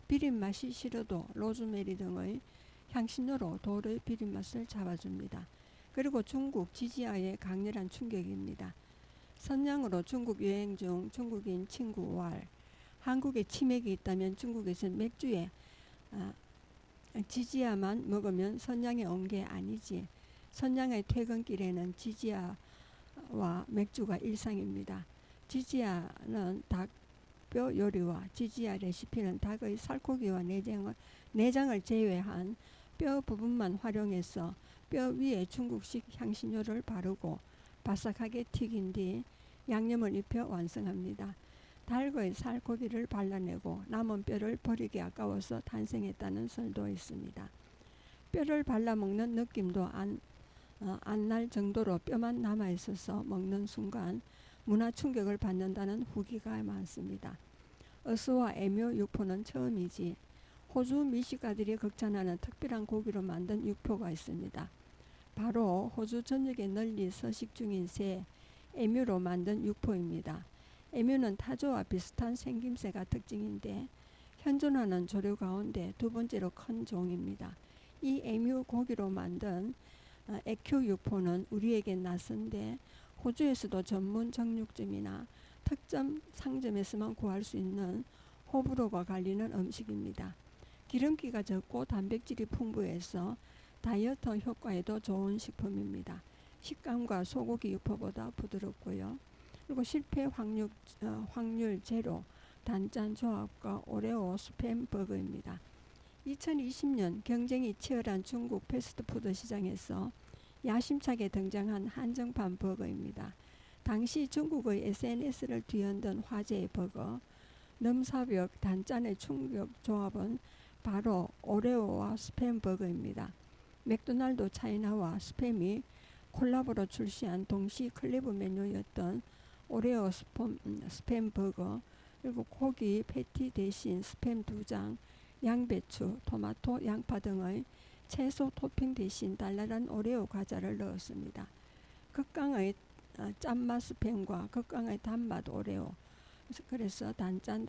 비린 맛이 싫어도 로즈메리 등의 향신료로 돌의 비린맛을 잡아줍니다. 그리고 중국 지지아의 강렬한 충격입니다. 선양으로 중국 여행 중 중국인 친구 왈, 한국에 치맥이 있다면 중국에서는 맥주에 지지아만 먹으면 선양에 온 게 아니지. 선양의 퇴근길에는 지지아와 맥주가 일상입니다. 지지아는 닭뼈 요리와 지지아 레시피는 닭의 살코기와 내장을 제외한 뼈 부분만 활용해서 뼈 위에 중국식 향신료를 바르고 바삭하게 튀긴 뒤 양념을 입혀 완성합니다. 닭의 살코기를 발라내고 남은 뼈를 버리기 아까워서 탄생했다는 설도 있습니다. 뼈를 발라 먹는 느낌도 안 날 정도로 뼈만 남아있어서 먹는 순간 문화 충격을 받는다는 후기가 많습니다. 어스와 에뮤 육포는 처음이지. 호주 미식가들이 극찬하는 특별한 고기로 만든 육포가 있습니다. 바로 호주 전역에 널리 서식 중인 새 에뮤로 만든 육포입니다. 에뮤는 타조와 비슷한 생김새가 특징인데 현존하는 조류 가운데 두 번째로 큰 종입니다. 이 에뮤 고기로 만든 에큐 육포는 우리에게 낯선데 호주에서도 전문 정육점이나 특정 상점에서만 구할 수 있는 호불호가 갈리는 음식입니다. 기름기가 적고 단백질이 풍부해서 다이어트 효과에도 좋은 식품입니다. 식감과 소고기 육포보다 부드럽고요. 그리고 실패 확률 제로 단짠 조합과 오레오 스팸 버거입니다. 2020년 경쟁이 치열한 중국 패스트푸드 시장에서 야심차게 등장한 한정판 버거입니다. 당시 중국의 SNS를 뒤흔든 화제의 버거, 넘사벽 단짠의 충격 조합은 바로 오레오와 스팸 버거입니다. 맥도날드 차이나와 스팸이 콜라보로 출시한 동시 클리브 메뉴였던 오레오 스팸 버거, 그리고 고기 패티 대신 스팸 2장, 양배추, 토마토, 양파 등의 채소 토핑 대신 달달한 오레오 과자를 넣었습니다. 극강의 짠맛 스팸과 극강의 단맛 오레오, 그래서 단짠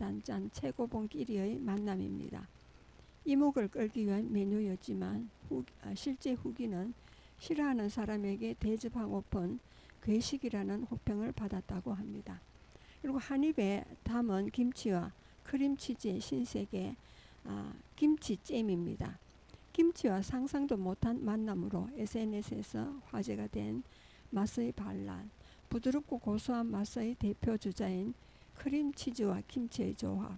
최고봉끼리의 만남입니다. 이목을 끌기 위한 메뉴였지만 실제 후기는 싫어하는 사람에게 대접하고픈 괴식이라는 호평을 받았다고 합니다. 그리고 한 입에 담은 김치와 크림치즈의 신세계 김치잼입니다. 김치와 상상도 못한 만남으로 SNS에서 화제가 된 맛의 반란, 부드럽고 고소한 맛의 대표 주자인 크림치즈와 김치의 조합.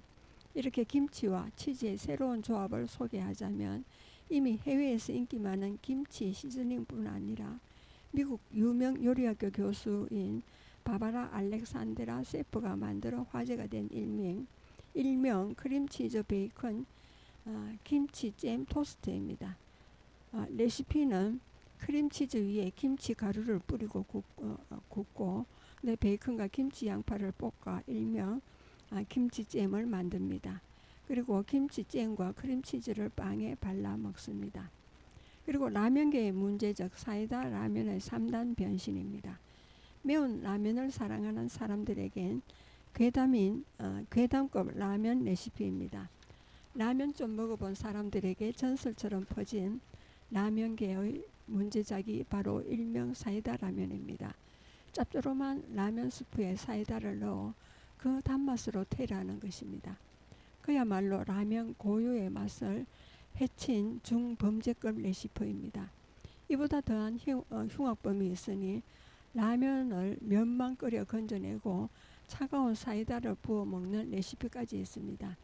이렇게 김치와 치즈의 새로운 조합을 소개하자면 이미 해외에서 인기 많은 김치 시즈닝뿐 아니라 미국 유명 요리학교 교수인 바바라 알렉산드라 세프가 만들어 화제가 된 일명 크림치즈 베이컨 김치잼 토스트입니다. 레시피는 크림치즈 위에 김치 가루를 뿌리고 굽고 베이컨과 김치 양파를 볶아 일명 김치잼을 만듭니다. 그리고 김치잼과 크림치즈를 빵에 발라 먹습니다. 그리고 라면계의 문제적 사이다 라면의 3단 변신입니다. 매운 라면을 사랑하는 사람들에겐 괴담급 라면 레시피입니다. 라면 좀 먹어본 사람들에게 전설처럼 퍼진 라면계의 문제작이 바로 일명 사이다 라면입니다. 짭조름한 라면 스프에 사이다를 넣어 그 단맛으로 테러하는 것입니다. 그야말로 라면 고유의 맛을 해친 중범죄급 레시피입니다. 이보다 더한 흉악범이 있으니 라면을 면만 끓여 건져내고 차가운 사이다를 부어 먹는 레시피까지 있습니다.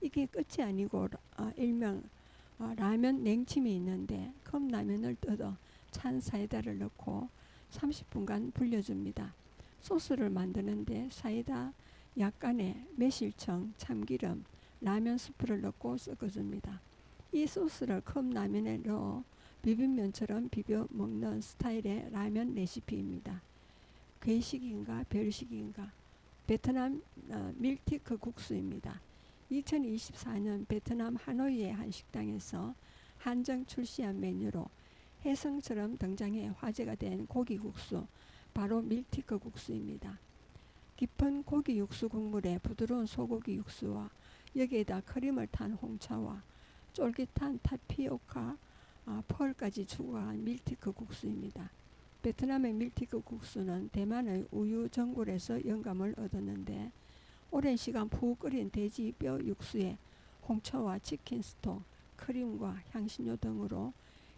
이게 끝이 아니고 일명 라면 냉침이 있는데 컵라면을 뜯어 찬 사이다를 넣고 30분간 불려줍니다. 소스를 만드는데 사이다 약간의 매실청, 참기름, 라면 스프를 넣고 섞어줍니다. 이 소스를 컵라면에 넣어 비빔면처럼 비벼 먹는 스타일의 라면 레시피입니다. 괴식인가 별식인가 베트남 밀티크 국수입니다. 2024년 베트남 하노이의 한 식당에서 한정 출시한 메뉴로 혜성처럼 등장해 화제가 된 고기국수, 바로 밀티크 국수입니다. 깊은 고기 육수 국물에 부드러운 소고기 육수와 여기에다 크림을 탄 홍차와 쫄깃한 타피오카 펄까지 추가한 밀티크 국수입니다. 베트남의 밀티크 국수는 대만의 우유 전골에서 영감을 얻었는데 오랜 시간 푹 끓인 돼지 뼈 육수에 홍차와 치킨 스톡, 크림과 향신료 등으로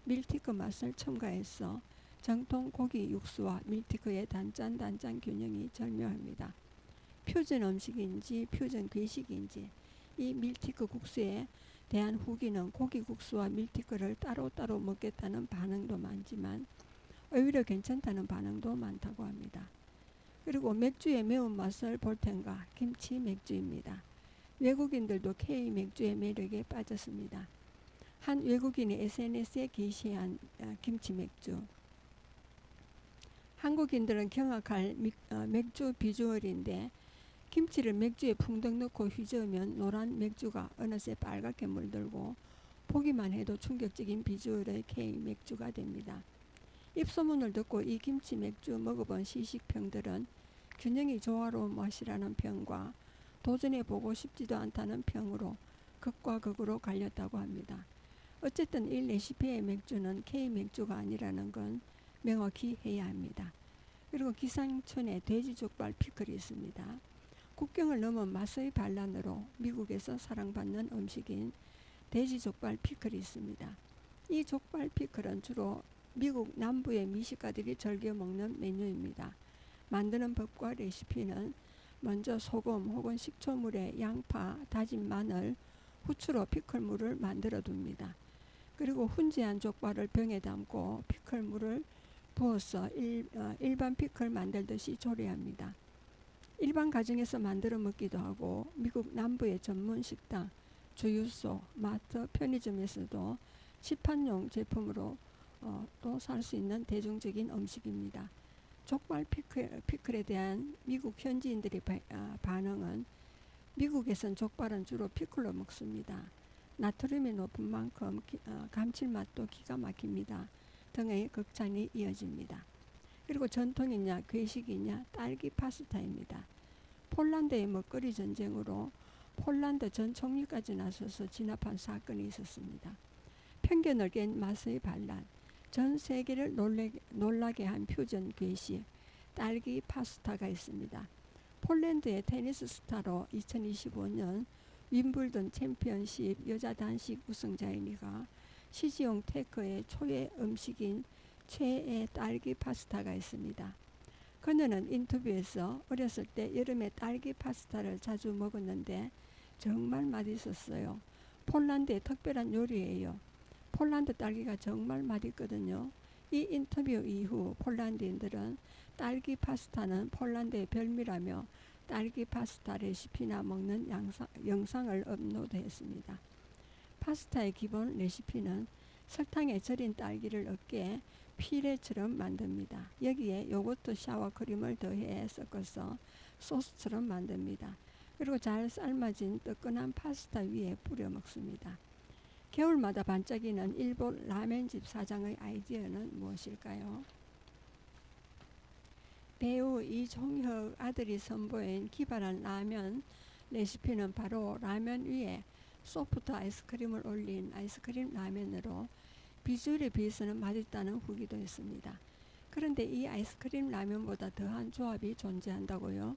밀티크 맛을 첨가해서 정통 고기 육수와 밀티크의 단짠단짠 균형이 절묘합니다. 퓨전 음식인지 퓨전 괴식인지 이 밀티크 국수에 대한 후기는 고기 국수와 밀티크를 따로따로 먹겠다는 반응도 많지만 오히려 괜찮다는 반응도 많다고 합니다. 그리고 맥주의 매운맛을 볼 텐가 김치 맥주입니다. 외국인들도 K 맥주의 매력에 빠졌습니다. 한 외국인이 SNS에 게시한 김치 맥주. 한국인들은 경악할 맥주 비주얼인데 김치를 맥주에 풍덩 넣고 휘저으면 노란 맥주가 어느새 빨갛게 물들고 보기만 해도 충격적인 비주얼의 K 맥주가 됩니다. 입소문을 듣고 이 김치 맥주 먹어본 시식평들은 균형이 조화로운 맛이라는 평과 도전해보고 싶지도 않다는 평으로 극과 극으로 갈렸다고 합니다. 어쨌든 이 레시피의 맥주는 K 맥주가 아니라는 건 명확히 해야 합니다. 그리고 기상천에 돼지족발 피클이 있습니다. 국경을 넘은 맛의 반란으로 미국에서 사랑받는 음식인 돼지족발 피클이 있습니다. 이 족발 피클은 주로 미국 남부의 미식가들이 즐겨 먹는 메뉴입니다. 만드는 법과 레시피는 먼저 소금 혹은 식초물에 양파, 다진 마늘, 후추로 피클물을 만들어 둡니다. 그리고 훈제한 족발을 병에 담고 피클물을 부어서 일반 피클 만들듯이 조리합니다. 일반 가정에서 만들어 먹기도 하고 미국 남부의 전문 식당, 주유소, 마트, 편의점에서도 시판용 제품으로 또 살 수 있는 대중적인 음식입니다. 족발 피클에 대한 미국 현지인들의 반응은 미국에선 족발은 주로 피클로 먹습니다. 나트륨이 높은 만큼 감칠맛도 기가 막힙니다. 등의 극찬이 이어집니다. 그리고 전통이냐 괴식이냐 딸기 파스타입니다. 폴란드의 먹거리 전쟁으로 폴란드 전 총리까지 나서서 진압한 사건이 있었습니다. 편견을 깬 맛의 반란, 전 세계를 놀라게 한 퓨전 괴식, 딸기 파스타가 있습니다. 폴란드의 테니스 스타로 2025년 윈블던 챔피언십 여자 단식 우승자이니가 시지용 테크의 초회 음식인 최애 딸기 파스타가 있습니다. 그녀는 인터뷰에서 어렸을 때 여름에 딸기 파스타를 자주 먹었는데 정말 맛있었어요. 폴란드의 특별한 요리예요. 폴란드 딸기가 정말 맛있거든요. 이 인터뷰 이후 폴란드인들은 딸기 파스타는 폴란드의 별미라며 딸기 파스타 레시피나 먹는 영상을 업로드했습니다. 파스타의 기본 레시피는 설탕에 절인 딸기를 으깨 피레처럼 만듭니다. 여기에 요거트 샤워 크림을 더해 섞어서 소스처럼 만듭니다. 그리고 잘 삶아진 뜨끈한 파스타 위에 뿌려 먹습니다. 겨울마다 반짝이는 일본 라멘집 사장의 아이디어는 무엇일까요? 배우 이종혁 아들이 선보인 기발한 라면 레시피는 바로 라면 위에 소프트 아이스크림을 올린 아이스크림 라면으로 비주얼에 비해서는 맛있다는 후기도 있습니다. 그런데 이 아이스크림 라면보다 더한 조합이 존재한다고요.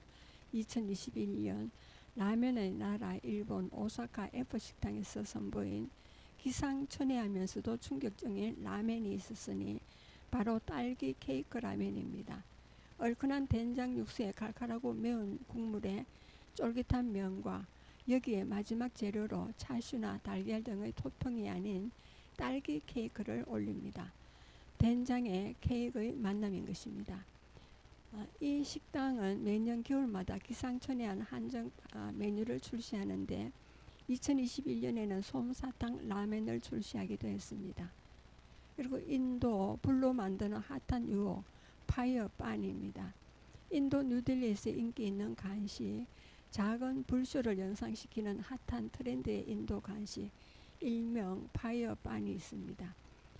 2021년 라면의 나라 일본 오사카 F식당에서 선보인 기상천외하면서도 충격적인 라멘이 있었으니 바로 딸기 케이크 라멘입니다. 얼큰한 된장 육수에 칼칼하고 매운 국물에 쫄깃한 면과 여기에 마지막 재료로 차슈나 달걀 등의 토핑이 아닌 딸기 케이크를 올립니다. 된장의 케이크의 만남인 것입니다. 이 식당은 매년 겨울마다 기상천외한 한정 메뉴를 출시하는데 2021년에는 솜사탕 라멘을 출시하기도 했습니다. 그리고 인도 불로 만드는 핫한 유혹 파이어 빵입니다. 인도 뉴델리에서 인기 있는 간식, 작은 불쇼를 연상시키는 핫한 트렌드의 인도 간식, 일명 파이어 빵이 있습니다.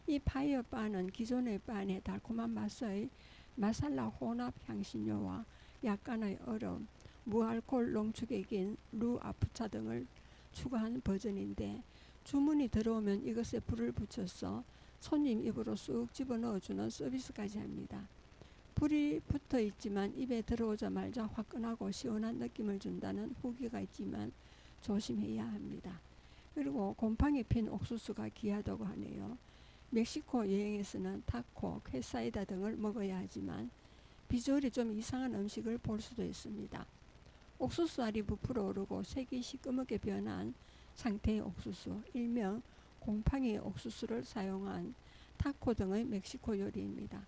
이 파이어 빵은 기존의 빵의 달콤한 맛의 마살라 혼합 향신료와 약간의 얼음, 무알콜 농축액인 루아프차 등을 추가한 버전인데 주문이 들어오면 이것에 불을 붙여서 손님 입으로 쑥 집어넣어주는 서비스까지 합니다. 불이 붙어 있지만 입에 들어오자마자 화끈하고 시원한 느낌을 준다는 후기가 있지만 조심해야 합니다. 그리고 곰팡이 핀 옥수수가 귀하다고 하네요. 멕시코 여행에서는 타코, 퀘사이다 등을 먹어야 하지만 비주얼이 좀 이상한 음식을 볼 수도 있습니다. 옥수수 알이 부풀어 오르고 색이 시꺼멓게 변한 상태의 옥수수, 일명 곰팡이 옥수수를 사용한 타코 등의 멕시코 요리입니다.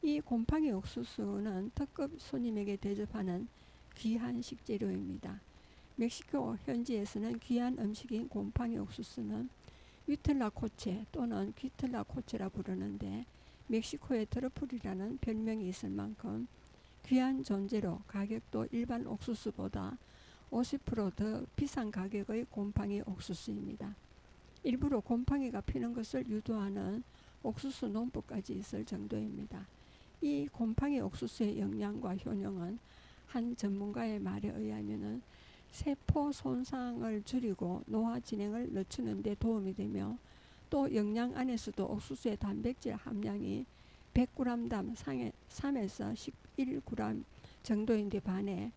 이 곰팡이 옥수수는 특급 손님에게 대접하는 귀한 식재료입니다. 멕시코 현지에서는 귀한 음식인 곰팡이 옥수수는 위틀라코체 또는 귀틀라코체라 부르는데 멕시코의 트러플이라는 별명이 있을 만큼 귀한 존재로 가격도 일반 옥수수보다 50%더 비싼 가격의 곰팡이 옥수수입니다. 일부러 곰팡이가 피는 것을 유도하는 옥수수 농부까지 있을 정도입니다. 이 곰팡이 옥수수의 영양과 효능은 한 전문가의 말에 의하면 세포 손상을 줄이고 노화 진행을 늦추는 데 도움이 되며 또 영양 안에서도 옥수수의 단백질 함량이 100g당 3에서 11g 정도인데 반해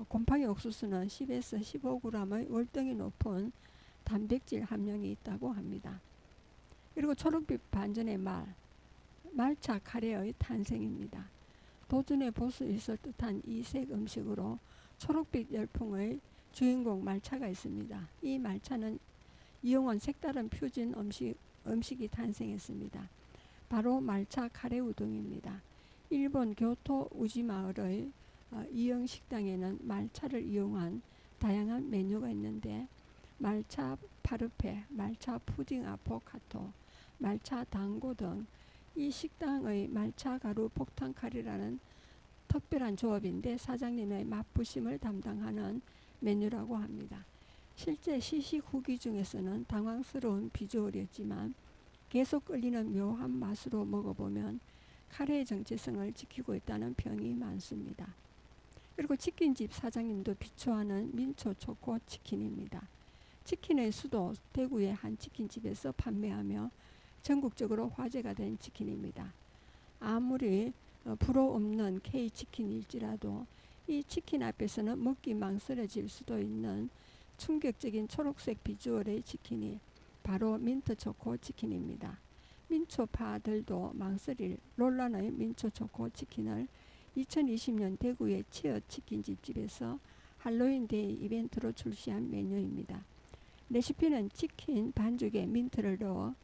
곰팡이 옥수수는 10에서 15g의 월등히 높은 단백질 함량이 있다고 합니다. 그리고 초록빛 반전의 말차 카레의 탄생입니다. 도전의 보수 있을 듯한 이색 음식으로 초록빛 열풍의 주인공 말차가 있습니다. 이 말차는 이용한 색다른 퓨전 음식이 탄생했습니다. 바로 말차 카레 우동입니다. 일본 교토 우지마을의 이영 식당에는 말차를 이용한 다양한 메뉴가 있는데 말차 파르페, 말차 푸딩 아포카토, 말차 당고 등 이 식당의 말차 가루 폭탄 카레라는 특별한 조합인데 사장님의 맛부심을 담당하는 메뉴라고 합니다. 실제 시식 후기 중에서는 당황스러운 비주얼이었지만 계속 끌리는 묘한 맛으로 먹어보면 카레의 정체성을 지키고 있다는 평이 많습니다. 그리고 치킨집 사장님도 비추하는 민초 초코 치킨입니다. 치킨의 수도 대구의 한 치킨집에서 판매하며 전국적으로 화제가 된 치킨입니다. 아무리 불호 없는 K치킨일지라도 이 치킨 앞에서는 먹기 망설여질 수도 있는 충격적인 초록색 비주얼의 치킨이 바로 민트 초코 치킨입니다. 민초파들도 망설일 논란의 민초 초코 치킨을 2020년 대구의 치어 치킨집에서 할로윈 데이 이벤트로 출시한 메뉴입니다. 레시피는 치킨 반죽에 민트를 넣어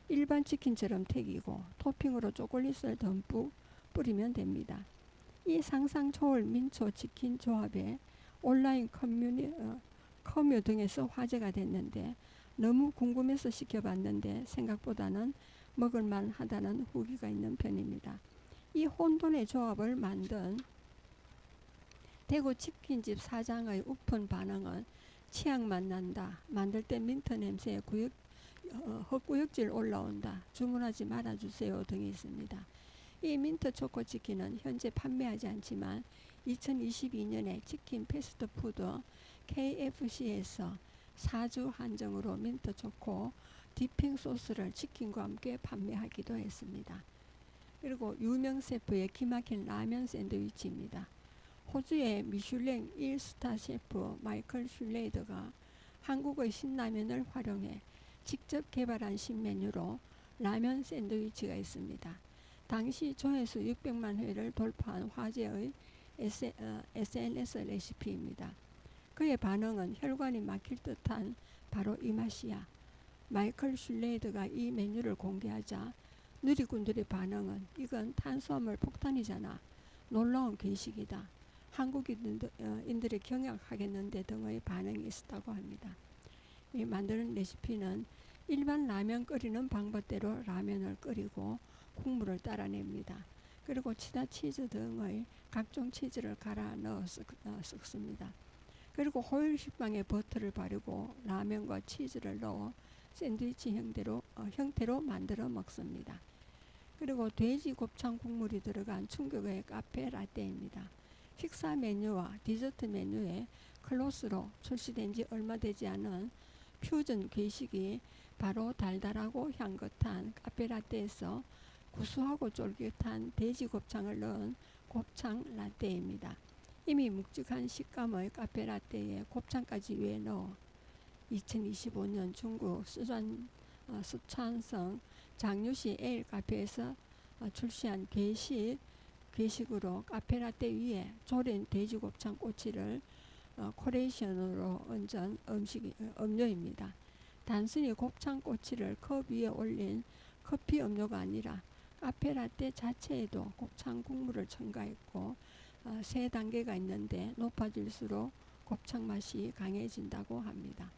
일반 치킨처럼 튀기고 토핑으로 초콜릿을 듬뿍 뿌리면 됩니다. 이 상상 초월 민초 치킨 조합에 온라인 커뮤 등에서 화제가 됐는데 너무 궁금해서 시켜봤는데 생각보다는 먹을만 하다는 후기가 있는 편입니다. 이 혼돈의 조합을 만든 대구 치킨집 사장의 우픈 반응은 치약맛 난다, 만들 때 민트 냄새에 헛구역질 올라온다, 주문하지 말아주세요 등이 있습니다. 이 민트 초코 치킨은 현재 판매하지 않지만 2022년에 치킨 패스트푸드 KFC에서 4주 한정으로 민트 초코 디핑 소스를 치킨과 함께 판매하기도 했습니다. 그리고 유명 셰프의 기막힌 라면 샌드위치입니다. 호주의 미슐랭 1스타 셰프 마이클 슐레이더가 한국의 신라면을 활용해 직접 개발한 신메뉴로 라면 샌드위치가 있습니다. 당시 조회수 600만 회를 돌파한 화제의 SNS 레시피입니다. 그의 반응은 혈관이 막힐 듯한 바로 이 맛이야. 마이클 슐레이드가 이 메뉴를 공개하자 누리꾼들의 반응은 이건 탄수화물 폭탄이잖아. 놀라운 괴식이다. 한국인들이 경악하겠는데 등의 반응이 있었다고 합니다. 이 만드는 레시피는 일반 라면 끓이는 방법대로 라면을 끓이고 국물을 따라냅니다. 그리고 치다치즈 등의 각종 치즈를 갈아 넣어 섞습니다. 그리고 호일 식빵에 버터를 바르고 라면과 치즈를 넣어 샌드위치 형태로 만들어 먹습니다. 그리고 돼지 곱창 국물이 들어간 충격의 카페 라떼입니다. 식사 메뉴와 디저트 메뉴에 클로스로 출시된 지 얼마 되지 않은 퓨전 괴식이 바로 달달하고 향긋한 카페 라떼에서 구수하고 쫄깃한 돼지 곱창을 넣은 곱창 라떼입니다. 이미 묵직한 식감의 카페 라떼에 곱창까지 위에 넣어 2025년 중국 쓰촨성 장유시 에일 카페에서 출시한 괴식으로 카페라떼 위에 졸인 돼지곱창 꼬치를 코레이션으로 얹은 음료입니다. 단순히 곱창 꼬치를 컵 위에 올린 커피 음료가 아니라 카페라떼 자체에도 곱창 국물을 첨가했고 3단계가 있는데 높아질수록 곱창 맛이 강해진다고 합니다.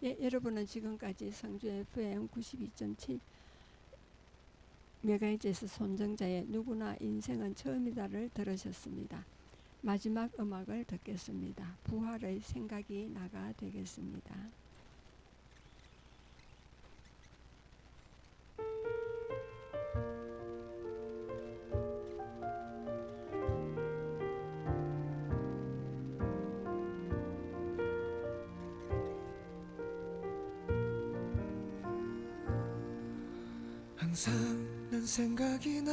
예, 여러분은 지금까지 성주 FM 92.7 메가헤르츠 손정자의 누구나 인생은 처음이다를 들으셨습니다. 마지막 음악을 듣겠습니다. 부활의 생각이 나가 되겠습니다. 항상 난 생각이 나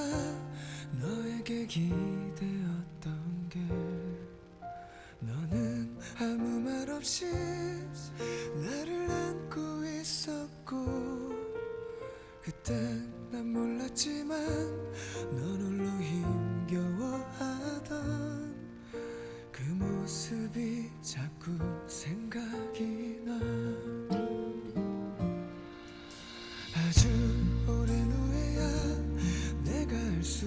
너에게 기대었던 게 너는 아무 말 없이 나를 안고 있었고 그땐 난 몰랐지만 넌 홀로 힘겨워하던 그 모습이 자꾸 생각이 나 아주 오랜 후에야 내가 알 수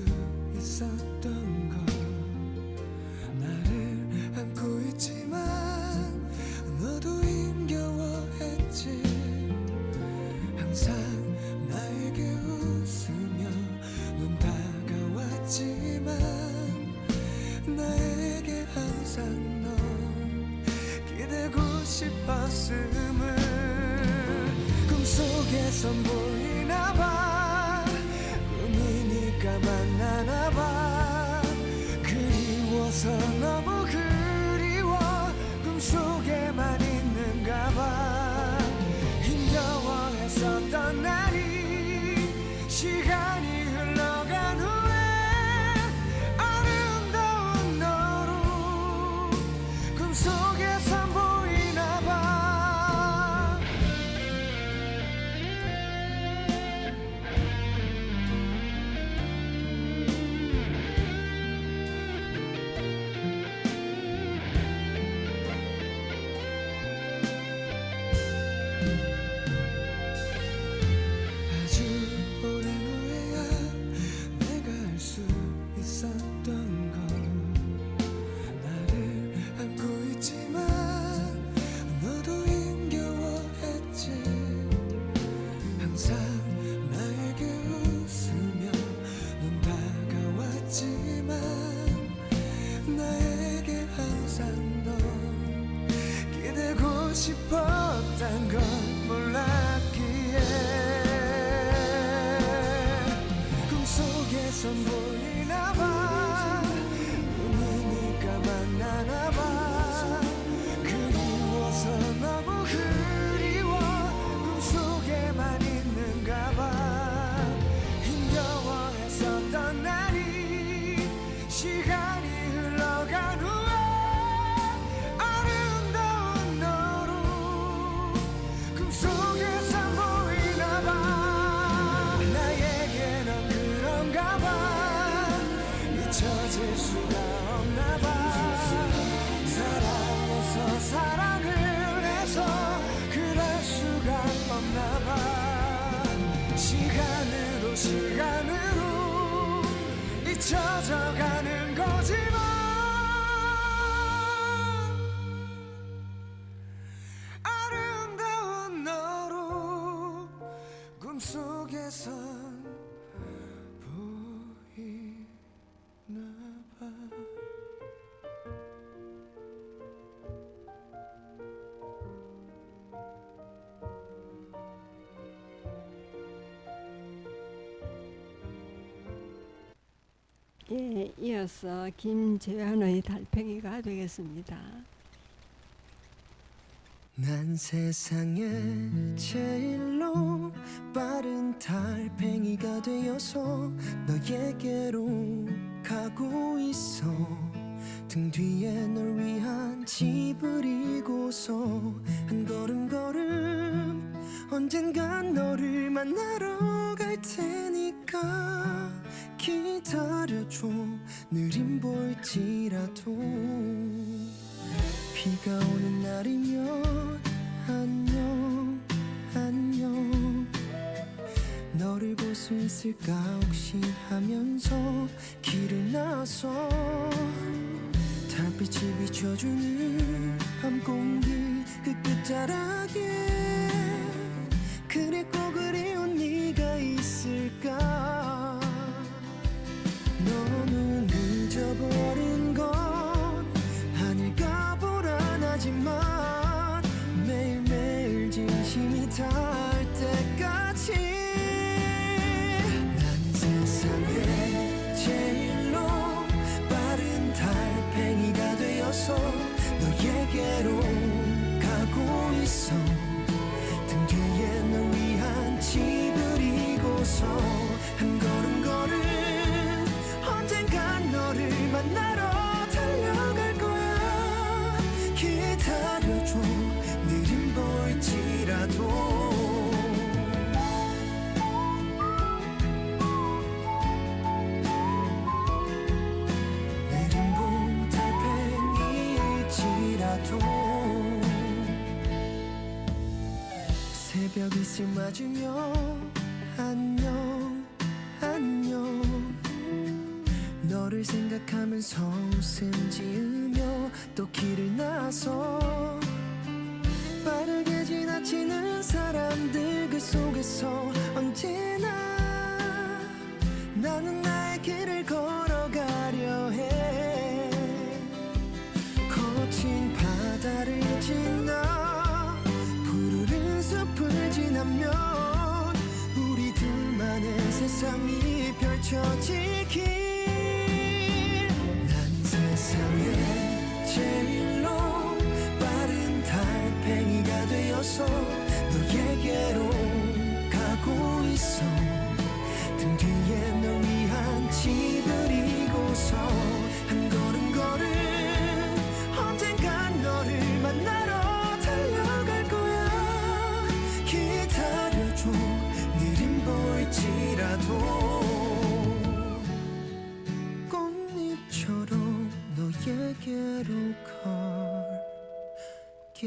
있었던 것 나를 안고 있지만 너도 힘겨워했지 항상 나에게 웃으며 넌 다가왔지만 나에게 항상 넌 기대고 싶었음을 꿈속에선 보이나봐 꿈이니까 만나나봐 그리워서 너무 그리워 꿈속에만 있는가봐 힘겨워했었던 날이 시간이 흘러간 후에 아름다운 너로 꿈속에선 보이나봐 아주 오랜 후에야 내가 알 수 있었던 것 나를 안고 있지만 너도 힘겨워했지 항상 나에게 웃으며 넌 다가왔지만 나에게 항상 넌 기대고 싶었단 걸 몰랐기에 꿈속에선 보이나봐 꿈이니까 만나나봐 그리워서 너무 그리워 꿈속에만 있는가봐 힘겨워했었던 날이 시간이 흘러간 후에 아름다운 너로 꿈속에선 보이 또 시간으로 잊혀져가는 거지만 아름다운 너로 꿈속에선 보이나 봐. 예, 이어서 김재환의 달팽이가 되겠습니다. 난 세상에 제일로 빠른 달팽이가 되어서 너에게로 가고 있어. 등 뒤에 널 위한 집을 이고서 한 걸음 걸음 언젠간 너를 만나러 갈 테니까 기다려줘. 느림 보일지라도 비가 오는 날이면 안녕 안녕 너를 볼 수 있을까 혹시 하면서 길을 나서 달빛이 비춰주는 밤 공기 그 끝자락에 그립고 그리운 네가 있을까. 너무 늦어버린 건 아닐까 불안하지만 매일매일 진심이 닿을 때까지 난 세상에 제일로 빠른 달팽이가 되어서 너에게로 가고 있어. 등 뒤에 널 위한 집을 이고서 한 걸음 걸음 언젠간 너를 만나러 달려갈 거야. 기다려줘. 느림 보일지라도 느림 보 달팽이일지라도 새벽이 스며지며 안녕 안녕 너를 생각하면서 웃음 지으며 또 길을 나서 빠르게 지나치는 사람들 그 속에서 언제나 나는 나의 길을 걸어가려 해. 거친 바다를 지나 푸르른 숲을 지나면 우리 둘만의 세상이 펼쳐지길. 세상에 제일로 빠른 달팽이가 되어서 너에게로 가고 있어. 등 뒤에 널 위한 집을 이고서 한 걸음 걸음 언젠간 너를 만나러 달려갈 거야. 기다려줘. 느림 보일지라도 꽃잎처럼 너에게로 갈게.